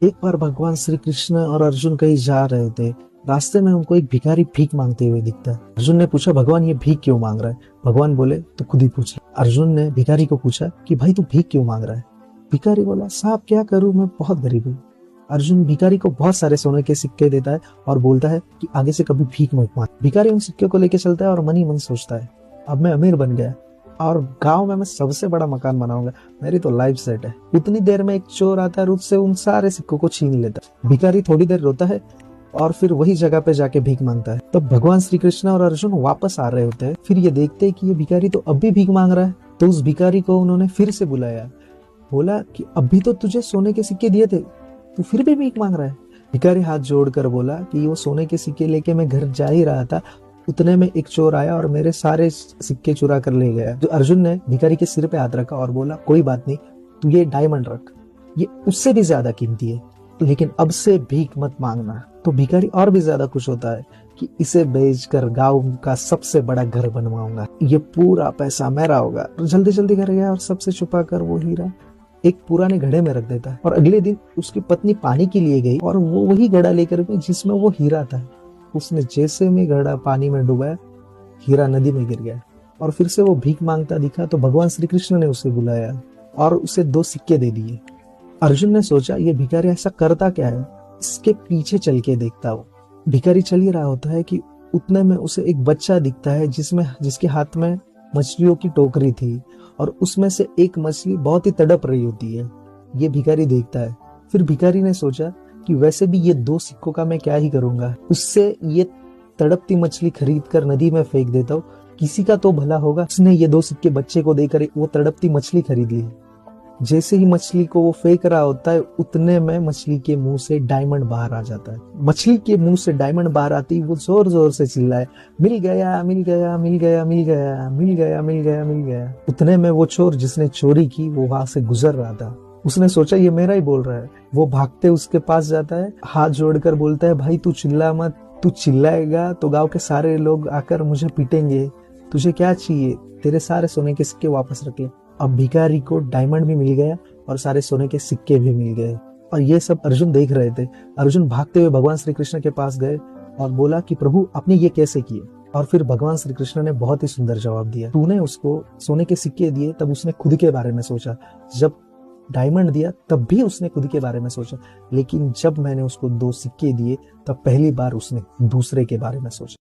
एक बार भगवान श्री कृष्ण और अर्जुन कहीं जा रहे थे। रास्ते में उनको एक भिखारी भीख मांगते हुए दिखता है। अर्जुन ने पूछा, भगवान ये भीख क्यों मांग रहा है? भगवान बोले, तो खुद ही पूछ। अर्जुन ने भिखारी को पूछा कि भाई तू भीख क्यों मांग रहा है? भिखारी बोला, साहब क्या करूं, मैं बहुत गरीब हूँ। अर्जुन भिखारी को बहुत सारे सोने के सिक्के देता है और बोलता है कि आगे से कभी भीख मत मांग। भिखारी उन सिक्के को लेकर चलता है और मन ही मन सोचता है, अब मैं अमीर बन गया और गांव में मैं सबसे बड़ा मकान बनाऊंगा, मेरी तो लाइफ सेट है। उतनी देर में एक चोर आता है और उससे उन सारे सिक्कों को छीन लेता है। भिखारी थोड़ी देर रोता है और फिर वही जगह पे जाके भीख मांगता है। तो भगवान श्री कृष्ण और अर्जुन वापस आ रहे होते हैं। फिर ये देखते हैं कि ये भिखारी तो अब भी भीख मांग रहा है। तो उस भिखारी को उन्होंने फिर से बुलाया, बोला कि अभी तो तुझे सोने के सिक्के दिए थे, तू फिर भी भीख मांग रहा है। भिखारी हाथ जोड़कर बोला कि वो सोने के सिक्के लेके मैं घर जा ही रहा था, उतने में एक चोर आया और मेरे सारे सिक्के चुरा कर ले गया। जो अर्जुन ने भिखारी के सिर पे हाथ रखा और बोला, कोई बात नहीं, तू ये डायमंड रख, ये उससे भी ज्यादा कीमती है, लेकिन अब से भीख मत मांगना। तो भिखारी और भी ज्यादा खुश होता है कि इसे बेचकर गांव का सबसे बड़ा घर बनवाऊंगा, ये पूरा पैसा मेरा होगा। जल्दी जल्दी घर गया और सबसे छुपा कर वो हीरा एक पुराने घड़े में रख देता है। और अगले दिन उसकी पत्नी पानी के लिए गई और वो वही घड़ा लेकर गई जिसमें वो हीरा था। उसने जैसे में घड़ा पानी में डुबाया, हीरा नदी में गिर गया और फिर से वो भीख मांगता दिखा। तो भगवान श्री कृष्ण ने उसे बुलाया और उसे 2 सिक्के दे दिए। अर्जुन ने सोचा, ये भिखारी ऐसा करता क्या है, इसके पीछे चल के देखता हूँ। भिखारी चल ही रहा होता है कि उतने में उसे एक बच्चा दिखता है जिसके हाथ में मछलियों की टोकरी थी और उसमें से एक मछली बहुत ही तड़प रही होती है। ये भिखारी देखता है। फिर भिखारी ने सोचा कि वैसे भी ये 2 सिक्कों का मैं क्या ही करूंगा, उससे ये तड़पती मछली खरीद कर नदी में फेंक देता हूँ, किसी का तो भला होगा। उसने ये 2 सिक्के बच्चे को देकर वो तड़पती मछली खरीद ली। जैसे ही मछली को वो फेंक रहा होता है, उतने में मछली के मुंह से डायमंड बाहर आ जाता है। मछली के मुंह से डायमंड बाहर आती वो जोर जोर से चिल्लाए, मिल गया मिल गया मिल गया मिल गया मिल गया मिल गया मिल गया। उतने में वो चोर जिसने चोरी की वो वहां से गुजर रहा था। उसने सोचा ये मेरा ही बोल रहा है। वो भागते उसके पास जाता है, हाथ जोड़कर बोलता है, भाई तू चिल्ला मत, तू चिल्लाएगा तो गांव के सारे लोग आकर मुझे पीटेंगे। तुझे क्या चाहिए? तेरे सारे सोने के सिक्के वापस रख ले। अब भिखारी को डायमंड भी मिल गया और सारे सोने के सिक्के भी मिल गए। और ये सब अर्जुन देख रहे थे। अर्जुन भागते हुए भगवान श्री कृष्ण के पास गए और बोला कि प्रभु आपने ये कैसे किए? और फिर भगवान श्री कृष्ण ने बहुत ही सुंदर जवाब दिया, तूने उसको सोने के सिक्के दिए तब उसने खुद के बारे में सोचा, जब डायमंड दिया तब भी उसने खुद के बारे में सोचा, लेकिन जब मैंने उसको 2 सिक्के दिए तब पहली बार उसने दूसरे के बारे में सोचा।